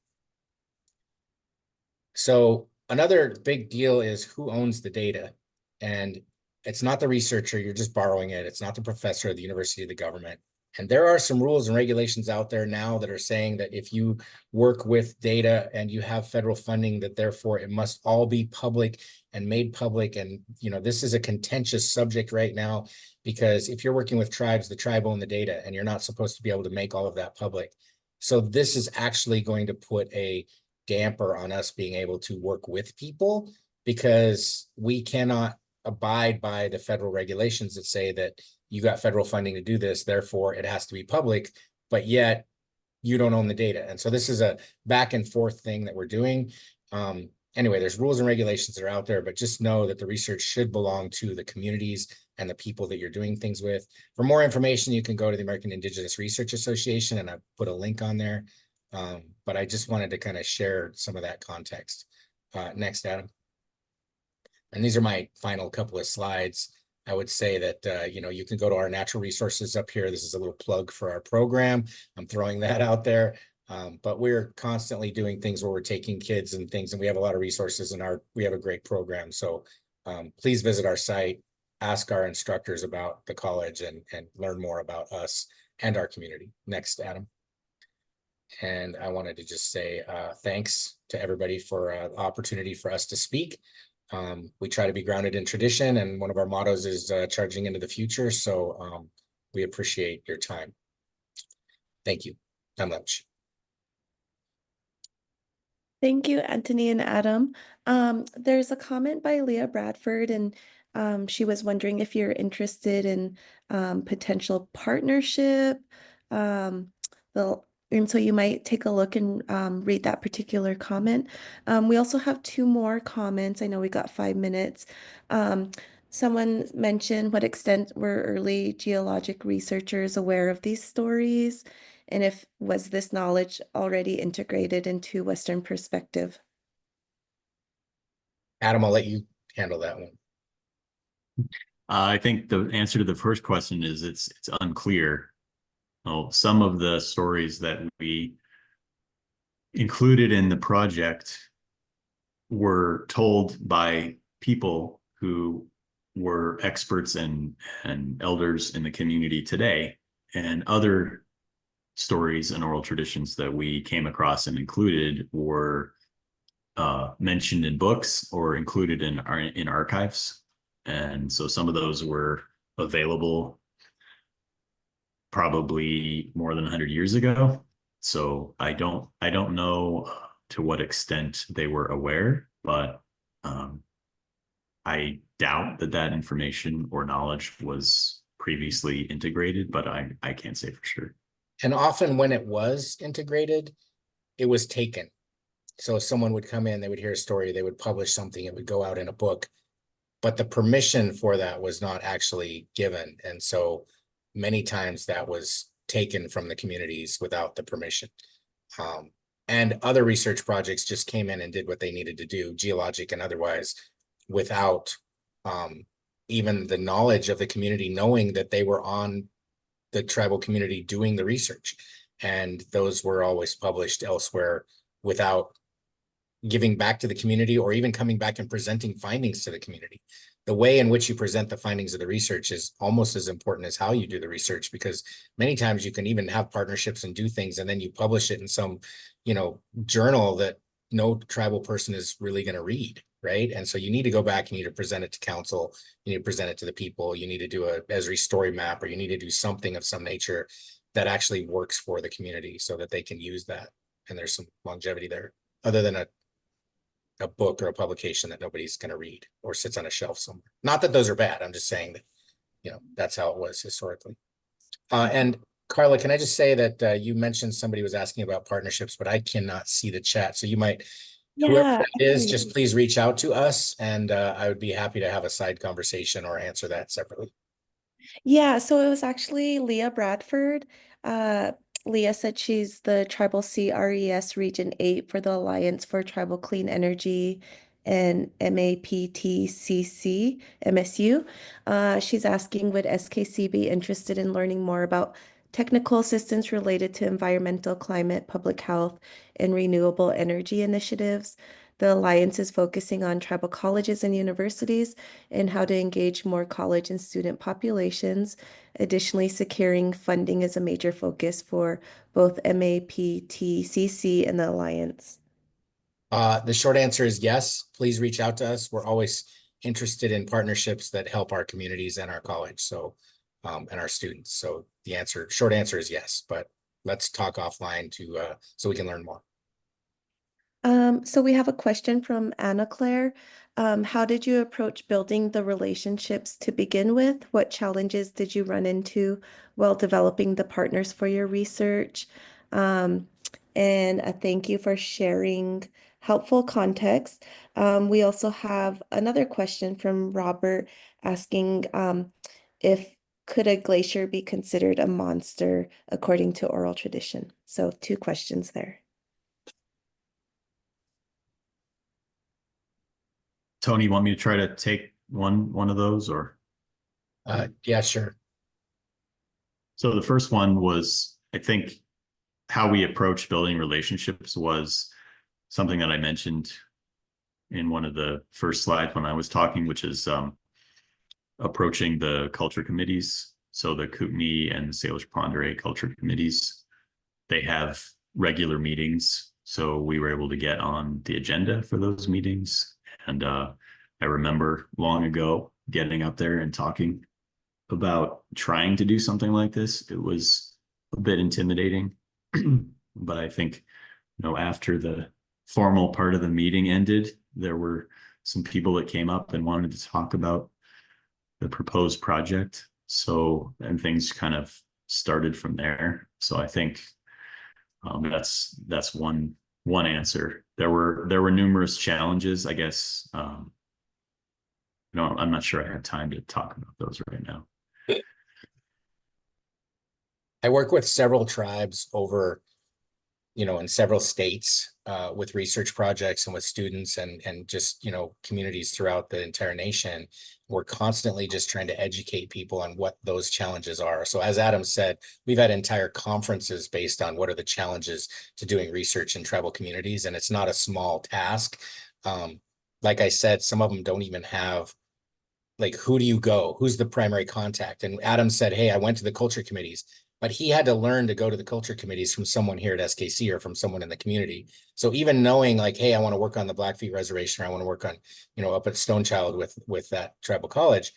So another big deal is who owns the data. And it's not the researcher, you're just borrowing it. It's not the professor of the university, the government. And there are some rules and regulations out there now that are saying that if you work with data and you have federal funding, that therefore it must all be public and made public. And, this is a contentious subject right now, because if you're working with tribes, the tribe own the data and you're not supposed to be able to make all of that public. So this is actually going to put a damper on us being able to work with people, because we cannot abide by the federal regulations that say that you got federal funding to do this, therefore it has to be public, but yet you don't own the data. And so this is a back and forth thing that we're doing. Anyway, there's rules and regulations that are out there, but just know that the research should belong to the communities and the people that you're doing things with. For more information, you can go to the American Indigenous Research Association, and I put a link on there. But I just wanted to kind of share some of that context. Next, Adam. And these are my final couple of slides. I would say that, you can go to our natural resources up here. This is a little plug for our program. I'm throwing that out there. But we're constantly doing things where we're taking kids and things, and we have a lot of resources, and we have a great program. So please visit our site, ask our instructors about the college, and learn more about us and our community. Next, Adam. And I wanted to just say thanks to everybody for the opportunity for us to speak. We try to be grounded in tradition, and one of our mottos is charging into the future. So we appreciate your time. Thank you. I'm Lynch. Thank you, Anthony and Adam. There's a comment by Leah Bradford, and she was wondering if you're interested in potential partnership. And so you might take a look and read that particular comment. We also have two more comments. I know we got 5 minutes. Someone mentioned what extent were early geologic researchers aware of these stories? And if was this knowledge already integrated into Western perspective? Adam, I'll let you handle that one. I think the answer to the first question is it's unclear. Some of the stories that we included in the project were told by people who were experts and elders in the community today, and other stories and oral traditions that we came across and included were mentioned in books or included in archives. And so some of those were available probably more than 100 years ago. So I don't know to what extent they were aware, but I doubt that information or knowledge was previously integrated, but I can't say for sure. And often when it was integrated, it was taken. So someone would come in, they would hear a story, they would publish something, it would go out in a book, but the permission for that was not actually given. And so many times that was taken from the communities without the permission. And other research projects just came in and did what they needed to do, geologic and otherwise, without even the knowledge of the community knowing that they were on the tribal community doing the research. And those were always published elsewhere without giving back to the community or even coming back and presenting findings to the community. The way in which you present the findings of the research is almost as important as how you do the research, because many times you can even have partnerships and do things, and then you publish it in some, journal that no tribal person is really going to read, right? And so you need to go back, you need to present it to council, you need to present it to the people, you need to do a Esri story map, or you need to do something of some nature that actually works for the community so that they can use that. And there's some longevity there, other than a book or a publication that nobody's going to read or sits on a shelf somewhere. Not that those are bad. I'm just saying that, that's how it was historically. And Karla, can I just say that you mentioned somebody was asking about partnerships, but I cannot see the chat. So you might, whoever that is, just please reach out to us, and I would be happy to have a side conversation or answer that separately. Yeah, so it was actually Leah Bradford. Leah said she's the Tribal CRES Region 8 for the Alliance for Tribal Clean Energy and MAPTCC, MSU. She's asking, would SKC be interested in learning more about technical assistance related to environmental, climate, public health, and renewable energy initiatives? The Alliance is focusing on tribal colleges and universities and how to engage more college and student populations. Additionally, securing funding is a major focus for both MAPTCC and the Alliance. The short answer is yes. Please reach out to us. We're always interested in partnerships that help our communities and our college, so and our students. So the short answer is yes, but let's talk offline so we can learn more. So we have a question from Anna Claire. How did you approach building the relationships to begin with? What challenges did you run into while developing the partners for your research? Um, and a thank you for sharing helpful context. We also have another question from Robert asking if could a glacier be considered a monster according to oral tradition? So two questions there. Tony, you want me to try to take one of those, or? Yeah, sure. So the first one was, I think, how we approach building relationships was something that I mentioned in one of the first slides when I was talking, which is approaching the culture committees. So the Kootenai and Salish Kootenai culture committees, they have regular meetings. So we were able to get on the agenda for those meetings. And I remember long ago getting up there and talking about trying to do something like this. It was a bit intimidating, but I think, after the formal part of the meeting ended, there were some people that came up and wanted to talk about the proposed project. So, and things kind of started from there. So I think that's one answer. There were numerous challenges, I guess. I'm not sure I have time to talk about those right now. I work with several tribes over, in several states with research projects and with students and just, communities throughout the entire nation. We're constantly just trying to educate people on what those challenges are. So as Adam said, we've had entire conferences based on what are the challenges to doing research in tribal communities. And it's not a small task. Like I said, some of them don't even have, like, who do you go? Who's the primary contact? And Adam said, hey, I went to the culture committees, but he had to learn to go to the culture committees from someone here at SKC or from someone in the community. So even knowing, like, hey, I want to work on the Blackfeet Reservation, or I want to work on, up at Stonechild with that tribal college,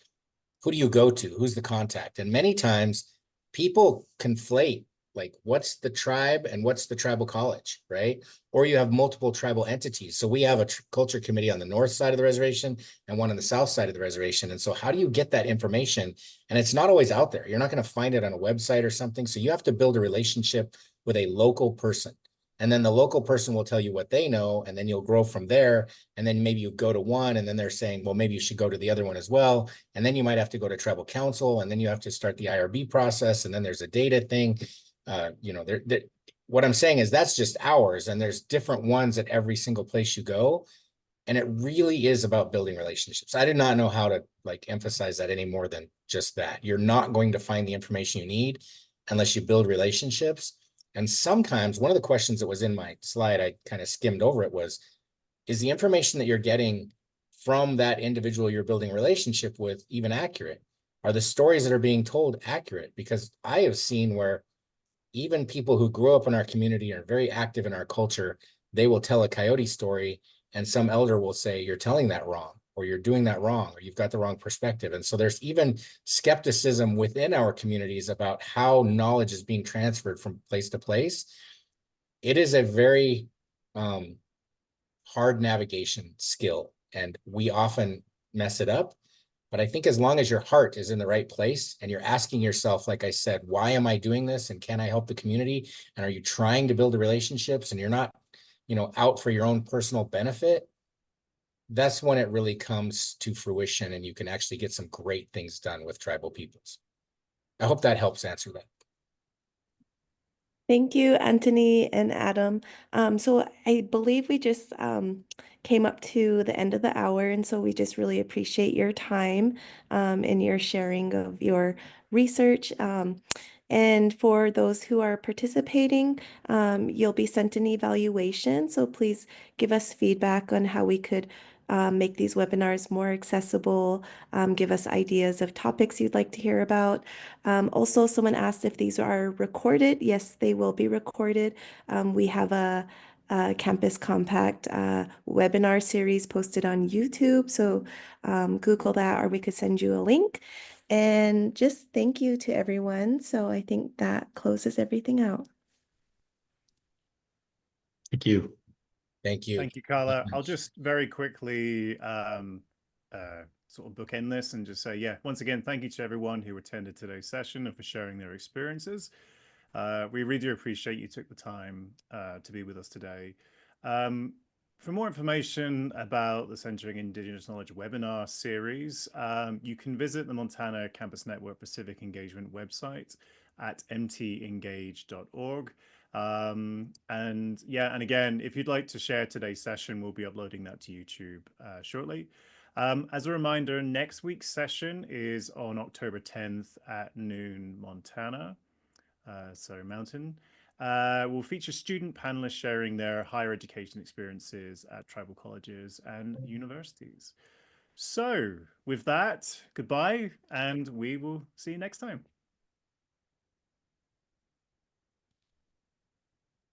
who do you go to? Who's the contact? And many times people conflate, like, what's the tribe and what's the tribal college, right? Or you have multiple tribal entities. So we have a culture committee on the north side of the reservation and one on the south side of the reservation. And so how do you get that information? And it's not always out there. You're not going to find it on a website or something. So you have to build a relationship with a local person. And then the local person will tell you what they know, and then you'll grow from there. And then maybe you go to one, and then they're saying, well, maybe you should go to the other one as well. And then you might have to go to tribal council, and then you have to start the IRB process. And then there's a data thing. What I'm saying is that's just ours, and there's different ones at every single place you go. And it really is about building relationships. I did not know how to emphasize that any more than just that. You're not going to find the information you need unless you build relationships. And sometimes one of the questions that was in my slide, I kind of skimmed over it, was, is the information that you're getting from that individual you're building a relationship with even accurate? Are the stories that are being told accurate? Because I have seen where even people who grew up in our community are very active in our culture, they will tell a coyote story and some elder will say, you're telling that wrong, or you're doing that wrong, or you've got the wrong perspective. And so there's even skepticism within our communities about how knowledge is being transferred from place to place. It is a very hard navigation skill, and we often mess it up. But I think as long as your heart is in the right place and you're asking yourself, like I said, why am I doing this? And can I help the community? And are you trying to build the relationships, and you're not, out for your own personal benefit? That's when it really comes to fruition, and you can actually get some great things done with tribal peoples. I hope that helps answer that. Thank you, Anthony and Adam. So I believe we just came up to the end of the hour, and so we just really appreciate your time and your sharing of your research. And for those who are participating, you'll be sent an evaluation. So please give us feedback on how we could make these webinars more accessible, give us ideas of topics you'd like to hear about. Also, someone asked if these are recorded. Yes, they will be recorded. We have a Campus Compact webinar series posted on YouTube. So Google that, or we could send you a link. And just thank you to everyone. So I think that closes everything out. Thank you. Thank you. Thank you, Karla. I'll just very quickly sort of bookend this and just say, yeah, once again, thank you to everyone who attended today's session and for sharing their experiences. We really do appreciate you took the time to be with us today. For more information about the Centering Indigenous Knowledge webinar series, you can visit the Montana Campus Network Pacific Engagement website at mtengage.org. And again, if you'd like to share today's session, we'll be uploading that to YouTube shortly. As a reminder, next week's session is on October 10th at noon Montana. Mountain. Will feature student panelists sharing their higher education experiences at tribal colleges and universities. So with that, goodbye, and we will see you next time.